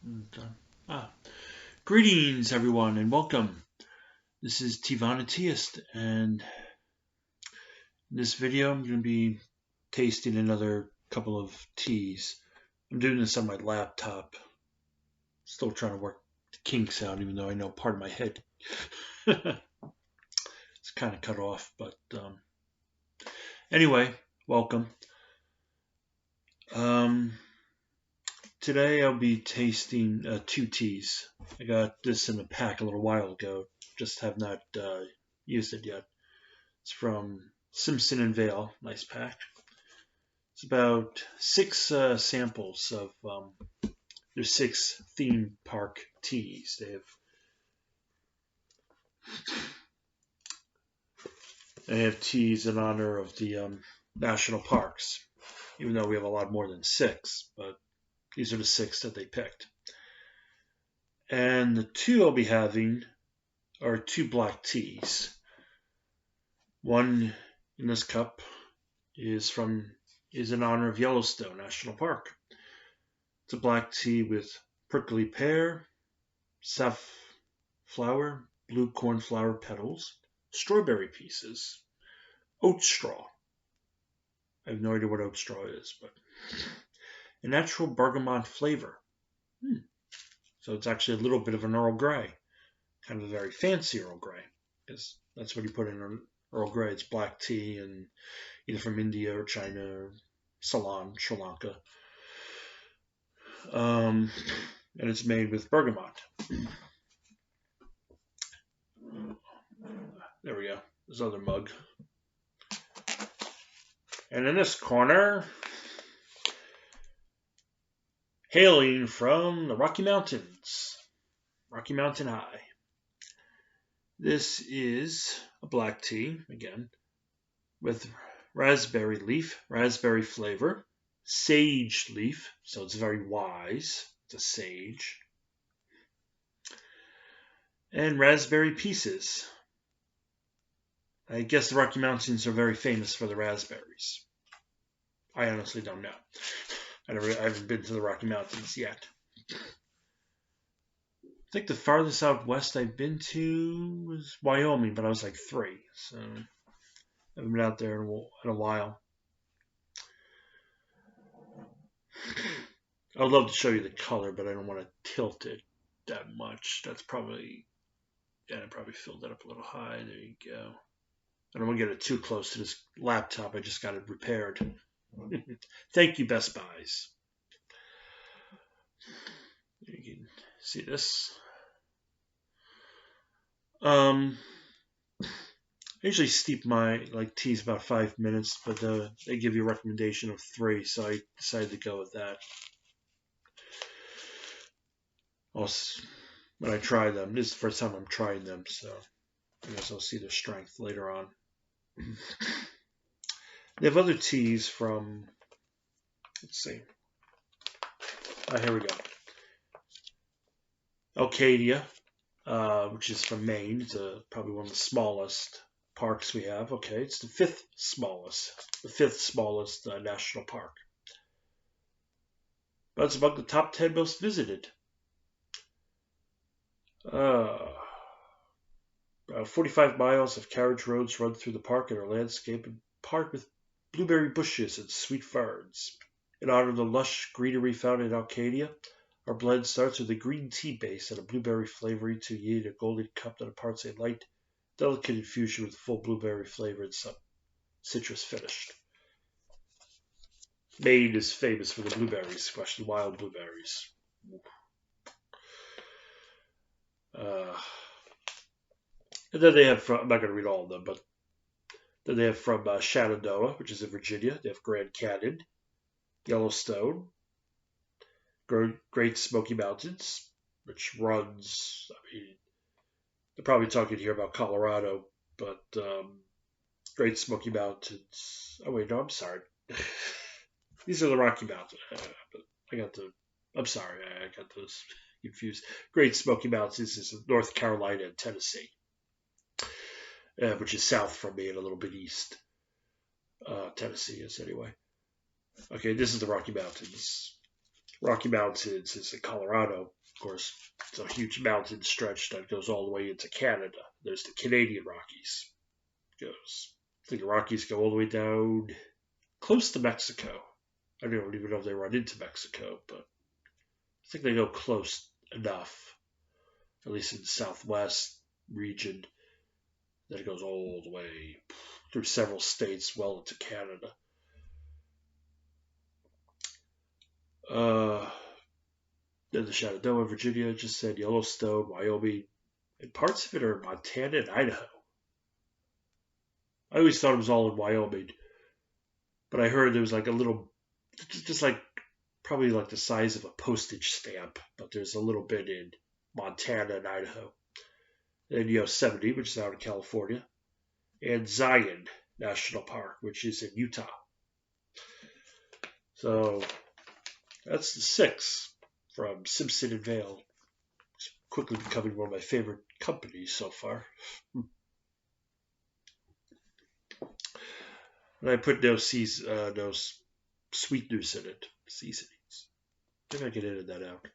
Okay. Ah, greetings, everyone, and welcome. This is Tivanatiist, and in this video, I'm going to be tasting another couple of teas. I'm doing this on my laptop. Still trying to work the kinks out, even though I know part of my head it's kind of cut off. But anyway, welcome. Um, Today, I'll be tasting two teas. I got this in a pack a little while ago. Just have not used it yet. It's from Simpson and Vale. Nice pack. It's about six samples of their six theme park teas. They have teas in honor of the national parks, even though we have a lot more than six. But these are the six that they picked. And the two I'll be having are two black teas. One in this cup is in honor of Yellowstone National Park. It's a black tea with prickly pear, safflower, blue cornflower petals, strawberry pieces, oat straw. I have no idea what oat straw is, but a natural bergamot flavor. So it's actually a little bit of an Earl Grey, kind of a very fancy Earl Grey, because that's what you put in an Earl Grey. It's black tea, and either from India or China or Ceylon, Sri Lanka. And it's made with bergamot. There we go. This other mug. And in this corner, hailing from the Rocky Mountains, Rocky Mountain High. This is a black tea, again, with raspberry leaf, raspberry flavor, sage leaf, so it's very wise. It's a sage. And raspberry pieces. I guess the Rocky Mountains are very famous for the raspberries. I honestly don't know. I haven't been to the Rocky Mountains yet. I think the farthest out west I've been to was Wyoming, but I was like 3, so I haven't been out there in a while. I'd love to show you the color, but I don't want to tilt it that much. I probably filled that up a little high. There you go. I don't want to get it too close to this laptop. I just got it repaired. Thank you, Best Buys. You can see this. I usually steep my teas about 5 minutes, but they give you a recommendation of 3, so I decided to go with that. Also, when I try them, this is the first time I'm trying them, so I guess I'll see their strength later on. They have other teas from, let's see. Here we go. Arcadia, which is from Maine. It's probably one of the smallest parks we have. Okay, it's the fifth smallest national park. But it's among the top 10 most visited. About 45 miles of carriage roads run through the park and are landscaped and parked with blueberry bushes and sweet ferns. In honor of the lush greenery found in Arcadia, our blend starts with a green tea base and a blueberry flavoring to yield a golden cup that imparts a light, delicate infusion with full blueberry flavor and some citrus finish. Maine is famous for the blueberries, especially wild blueberries. And then they have from, I'm not going to read all of them, but then they have from Shenandoah, which is in Virginia. They have Grand Canyon, Yellowstone, Great Smoky Mountains, which runs, they're probably talking here about Colorado, but Great Smoky Mountains, I'm sorry. These are the Rocky Mountains. I got those confused. Great Smoky Mountains is in North Carolina and Tennessee, which is south from me and a little bit east. Tennessee is anyway. Okay, this is the Rocky Mountains. Rocky Mountains is in Colorado. Of course, it's a huge mountain stretch that goes all the way into Canada. There's the Canadian Rockies. I think the Rockies go all the way down close to Mexico. I don't even know if they run into Mexico, but I think they go close enough, at least in the southwest region, that it goes all the way through several states well into Canada. Then the Shenandoah, Virginia, just said Yellowstone, Wyoming, and parts of it are Montana and Idaho. I always thought it was all in Wyoming, but I heard there was like a little, just like probably like the size of a postage stamp, but there's a little bit in Montana and Idaho. Then Yosemite, which is out in California, and Zion National Park, which is in Utah. So that's the 6 from Simpson and Vale. It's quickly becoming one of my favorite companies so far. And I put no sweeteners in it, seasonings. Maybe I can edit that out.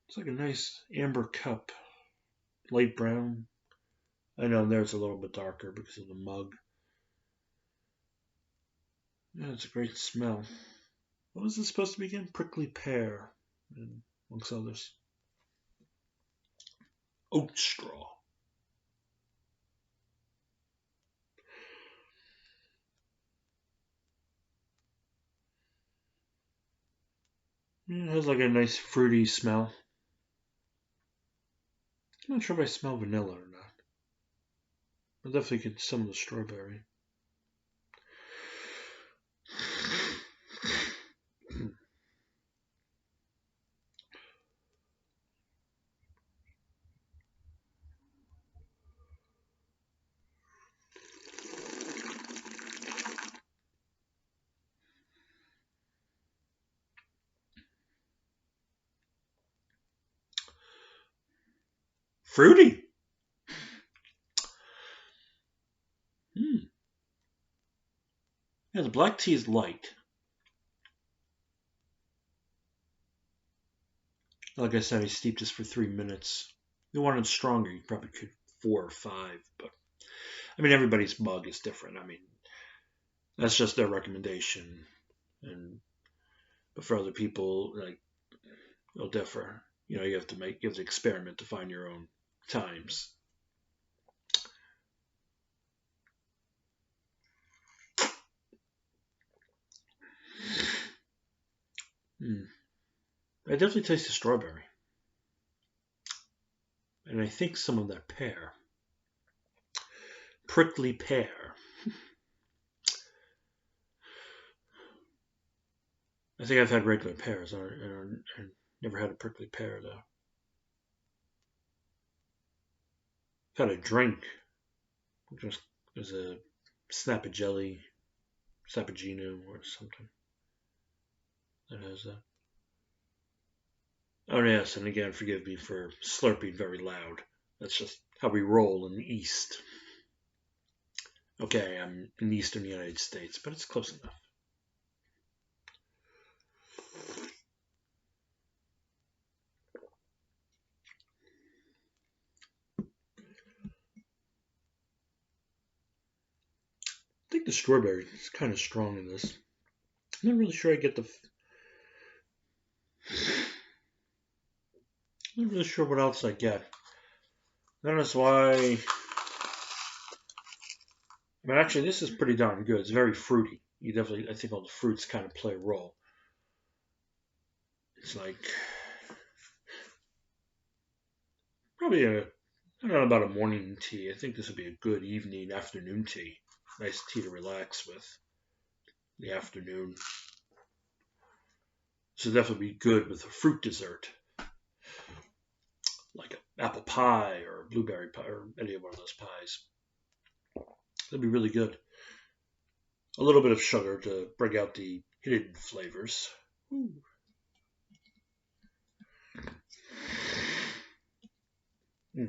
It's like a nice amber cup, light brown. I know there it's a little bit darker because of the mug. Yeah, it's a great smell. What was this supposed to be again? Prickly pear, and amongst others. Oat straw. Yeah, it has like a nice fruity smell. I'm not sure if I smell vanilla or not. I definitely get some of the strawberry. Fruity. Yeah, the black tea is light. Like I said, I steeped this for 3 minutes. If you wanted stronger, you probably could 4 or 5. But I mean, everybody's mug is different. I mean, that's just their recommendation. But for other people, like it'll differ. You have to experiment to find your own times. I definitely taste the strawberry. And I think some of that pear. Prickly pear. I think I've had regular pears. I never had a prickly pear, though. I've had a drink, which was a snappa jelly, Sapagino or something that has that. Oh, yes, and again, forgive me for slurping very loud. That's just how we roll in the East. Okay, I'm in the Eastern United States, but it's close enough. I think the strawberry is kind of strong in this. I'm not really sure I get the. I'm not really sure what else I get. That is why. I mean, actually, this is pretty darn good. It's very fruity. I think all the fruits kind of play a role. It's like probably I don't know about a morning tea. I think this would be a good evening, afternoon tea. Nice tea to relax with in the afternoon. This would definitely be good with a fruit dessert, like an apple pie or blueberry pie or any one of those pies. That'd be really good. A little bit of sugar to bring out the hidden flavors. My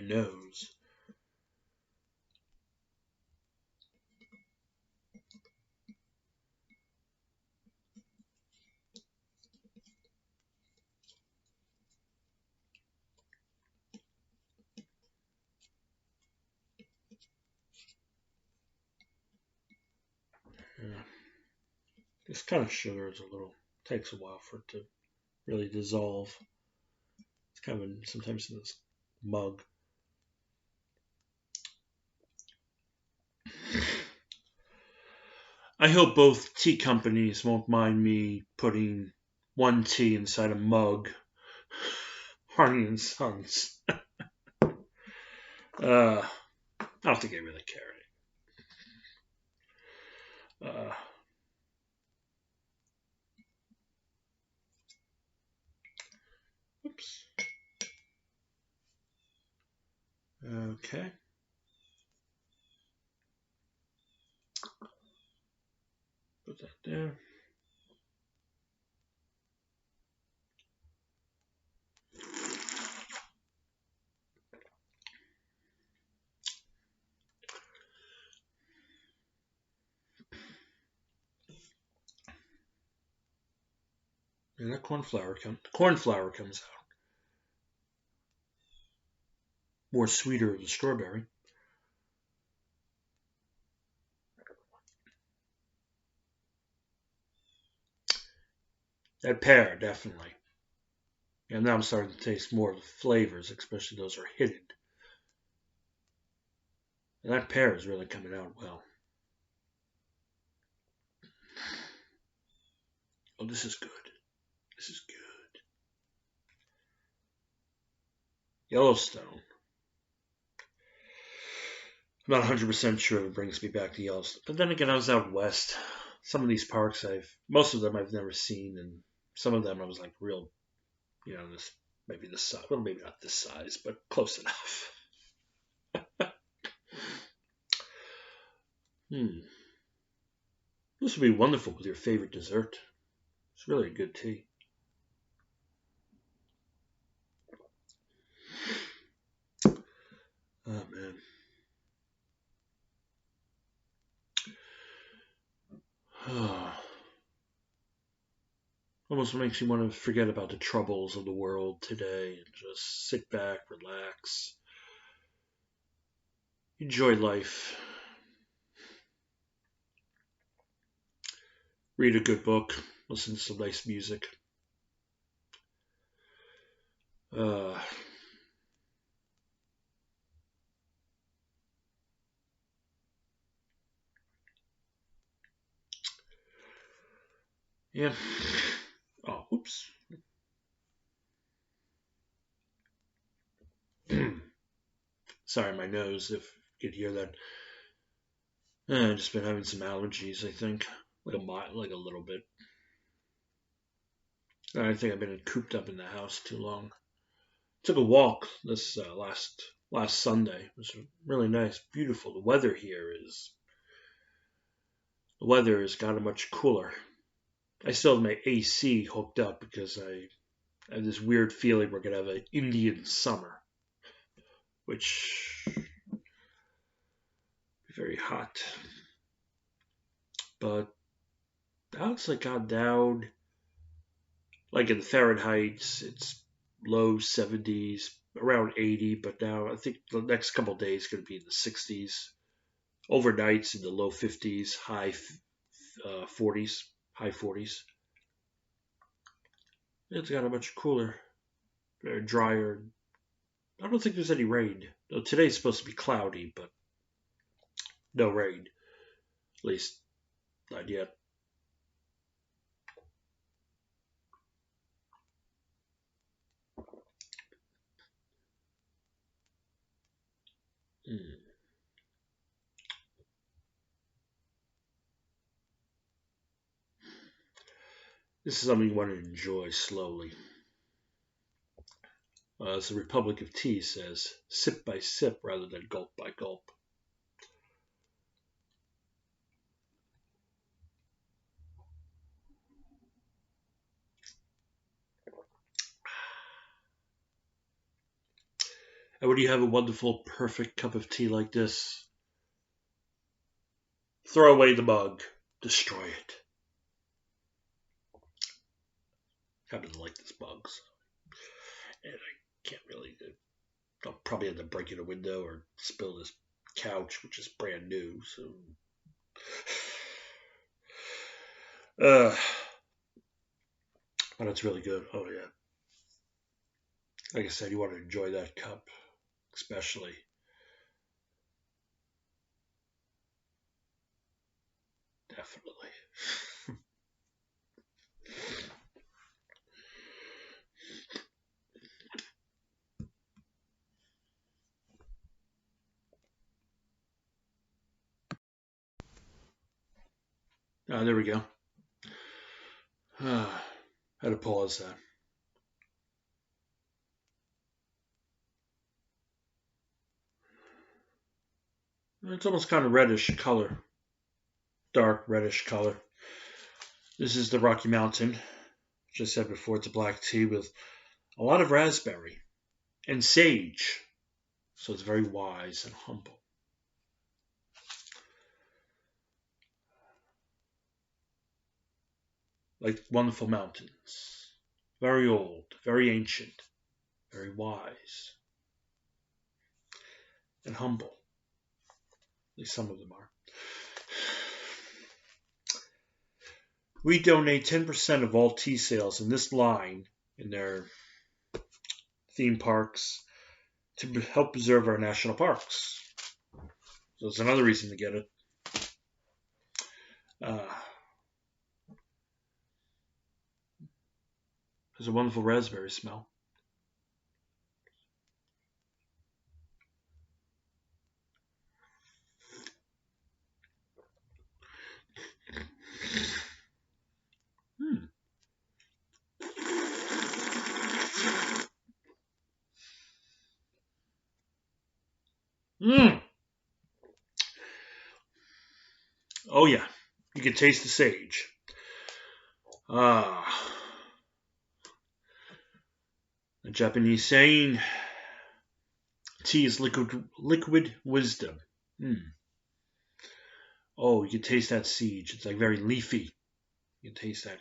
nose. Yeah. This kind of sugar is takes a while for it to really dissolve. It's kind of sometimes in this mug. I hope both tea companies won't mind me putting one tea inside a mug. Harney and Sons. I don't think I really care. Uh, oops. Okay. Put that there. And that corn flour comes out. More sweeter than strawberry. That pear, definitely. And now I'm starting to taste more of the flavors, especially those are hidden. And that pear is really coming out well. Oh, this is good. This is good. Yellowstone. I'm not 100% sure it brings me back to Yellowstone. But then again, I was out west. Some of these parks most of them I've never seen, and some of them I was like real, this maybe this size. Well, maybe not this size, but close enough. This would be wonderful with your favorite dessert. It's really a good tea. Oh man. Almost makes you want to forget about the troubles of the world today and just sit back, relax, enjoy life, read a good book, listen to some nice music. Uh, yeah. Oh, oops. Sorry, my nose, if you could hear that. I've just been having some allergies, I think. Like a little bit. I think I've been cooped up in the house too long. Took a walk this last Sunday. It was really nice, beautiful. The weather has gotten much cooler. I still have my AC hooked up because I have this weird feeling we're gonna have an Indian summer, which is very hot. But Alex got down like in Fahrenheit, it's low 70s, around 80, but now I think the next couple of days is going to be in the 60s. Overnights in the low 50s, high 40s, high 40s. It's got a much cooler, drier. I don't think there's any rain. Today's supposed to be cloudy, but no rain. At least not yet. Mm. This is something you want to enjoy slowly. As the Republic of Tea says, sip by sip rather than gulp by gulp. And when you have a wonderful, perfect cup of tea like this, throw away the mug, destroy it. I happen to like this mug, so. And I can't really. I'll probably end up breaking a window or spill this couch, which is brand new. So Uh, but it's really good. Oh yeah. Like I said, you want to enjoy that cup, especially. Definitely. There we go. Had to pause that. It's almost kind of reddish color, dark reddish color. This is the Rocky Mountain. Which I said before, it's a black tea with a lot of raspberry and sage. So it's very wise and humble. Like wonderful mountains. Very old, very ancient, very wise, and humble. At least some of them are. We donate 10% of all tea sales in this line in their theme parks to help preserve our national parks. So it's another reason to get it. There's a wonderful raspberry smell. Hmm. Mm. Oh yeah, you can taste the sage. Ah, a Japanese saying, tea is liquid wisdom. Mm. Oh, you can taste that sage. It's like very leafy. You can taste that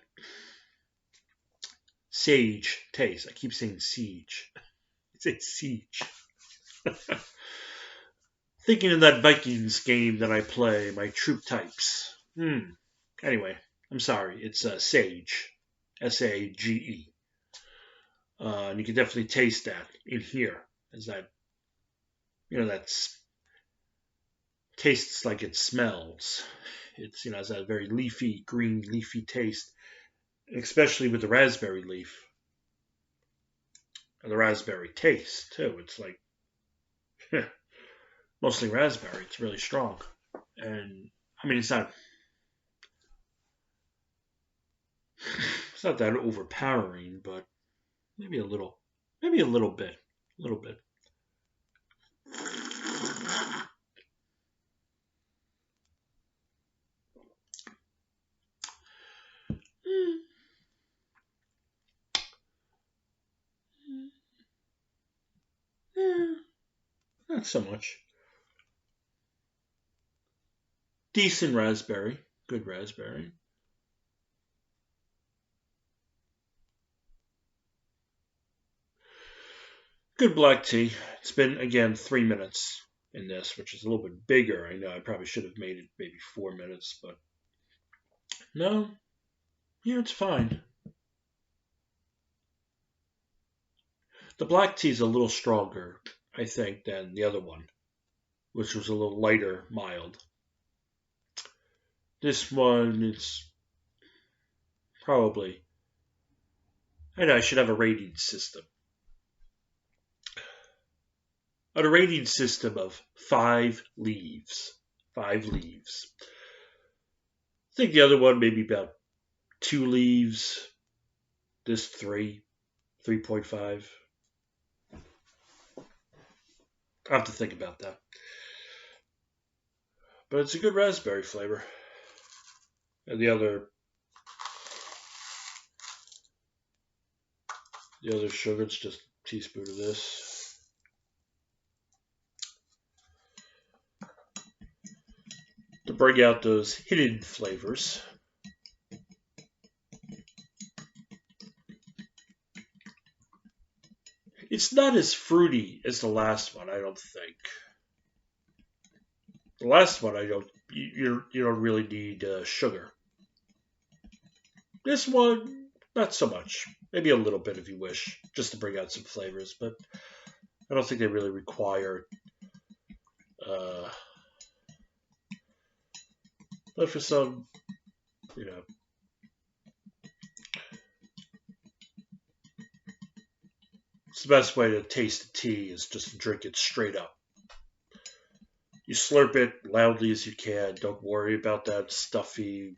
sage taste. I keep saying siege. It's siege. Thinking of that Vikings game that I play, my troop types. Anyway, I'm sorry. It's sage. Sage. And you can definitely taste that in here. As that, that's tastes like it smells. It's, has that very leafy, green, leafy taste, especially with the raspberry leaf. And the raspberry taste, too. It's like, mostly raspberry. It's really strong. And, I mean, it's not that overpowering, but maybe a little. Maybe a little bit. A little bit. Not so much. Decent raspberry. Good raspberry. Good black tea. It's been, again, 3 minutes in this, which is a little bit bigger. I know I probably should have made it maybe 4 minutes, but no. Yeah, it's fine. The black tea is a little stronger, I think, than the other one, which was a little lighter, mild. This one is probably. I know I should have a rating system. A rating system of 5 leaves. 5 leaves. I think the other one maybe about 2 leaves. This 3.5. I have to think about that. But it's a good raspberry flavor. And the other sugar, it's just a teaspoon of this. To bring out those hidden flavors. It's not as fruity as the last one, I don't think. The last one, you don't really need sugar. This one, not so much. Maybe a little bit if you wish, just to bring out some flavors, but I don't think they really require. Uh, but for some, you know, it's the best way to taste the tea is just to drink it straight up. You slurp it loudly as you can. Don't worry about that stuffy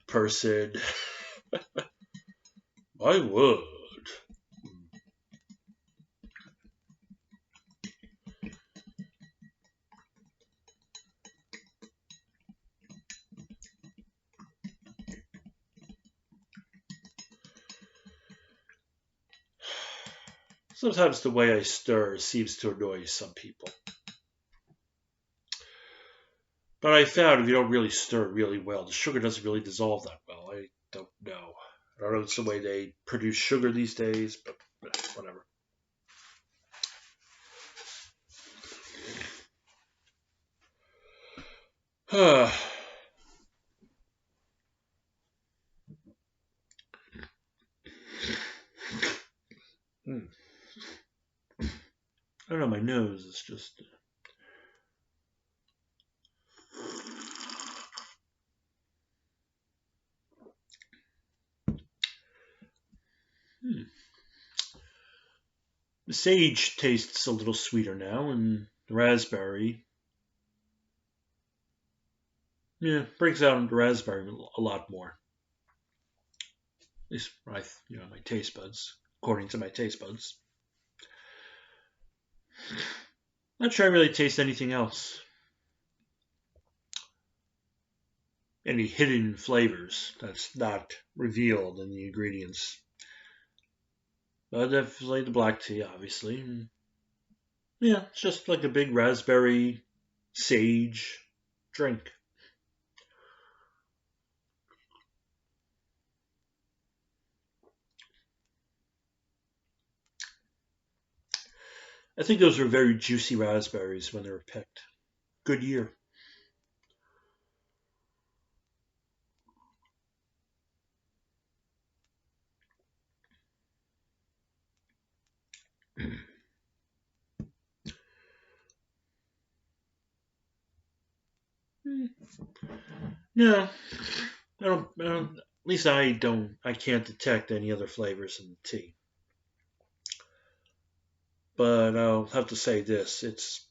person. I would. Sometimes the way I stir seems to annoy some people. But I found if you don't really stir it really well, the sugar doesn't really dissolve that well. I don't know. I don't know if it's the way they produce sugar these days, but whatever. Hmm. I don't know, my nose is just. Hmm. The sage tastes a little sweeter now, and the raspberry, yeah, brings out the raspberry a lot more. At least my taste buds, according to my taste buds. Not sure I really taste anything else. Any hidden flavors that's not revealed in the ingredients. But definitely the black tea, obviously. And yeah, it's just like a big raspberry sage drink. I think those were very juicy raspberries when they were picked. Good year. No, at least I don't. I can't detect any other flavors in the tea. But I'll have to say this: it's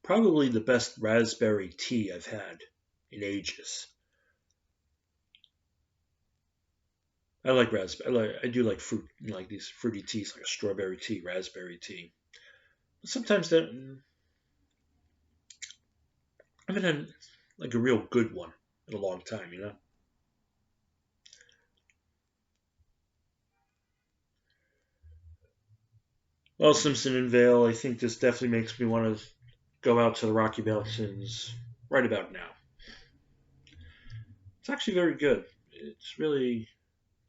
probably the best raspberry tea I've had in ages. I like raspberry. I do like fruit, like these fruity teas, like a strawberry tea, raspberry tea. But sometimes that I haven't had like a real good one in a long time. Well, Simpson and Vale, I think this definitely makes me want to go out to the Rocky Mountains right about now. It's actually very good. It's really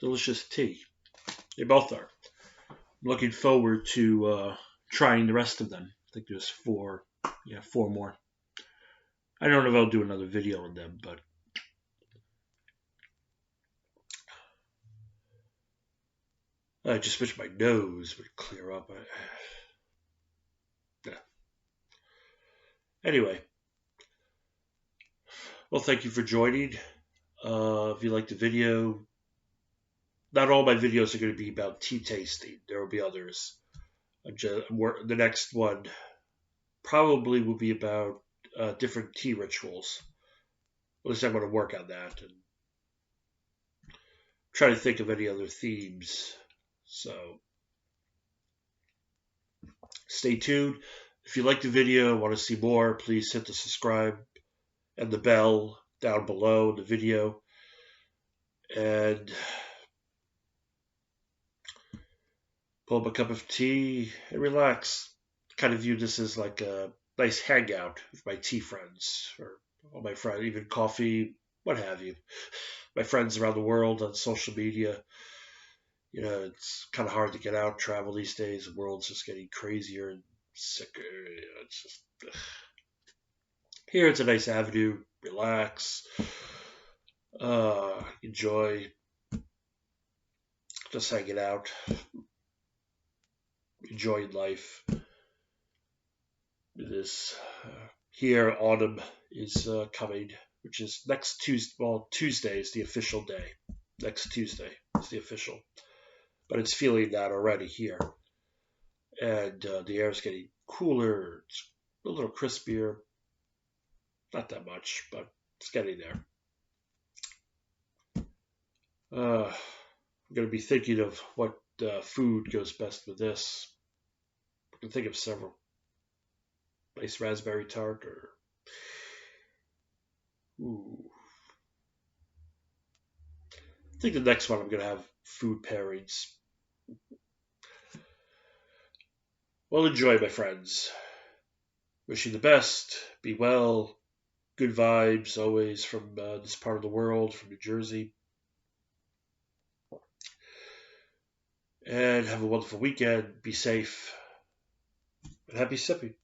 delicious tea. They both are. I'm looking forward to trying the rest of them. I think there's four, yeah, four more. I don't know if I'll do another video on them, but I just wish my nose would clear up. Yeah. Anyway, well, thank you for joining. If you liked the video, not all my videos are going to be about tea tasting. There will be others. The next one probably will be about different tea rituals. At least I'm going to work on that and try to think of any other themes. So stay tuned. If you like the video, want to see more, please hit the subscribe and the bell down below the video. And pull up a cup of tea and relax. Kind of view this as like a nice hangout with my tea friends or all my friends, even coffee, what have you. My friends around the world on social media. It's kind of hard to get out, travel these days. The world's just getting crazier and sicker. It's just here. It's a nice avenue. Relax. enjoy just hanging out, enjoying life. It is here. Autumn is coming, which is next Tuesday. Well, Tuesday is the official day. Next Tuesday is the official, but it's feeling that already here, and the air is getting cooler. It's a little crispier, not that much, but it's getting there. I'm going to be thinking of what food goes best with this. I can think of several. Nice raspberry tart or ooh. I think the next one I'm going to have food pairings. Well, enjoy, my friends. Wish you the best. Be well. Good vibes always from this part of the world, from New Jersey. And have a wonderful weekend. Be safe. And happy sipping.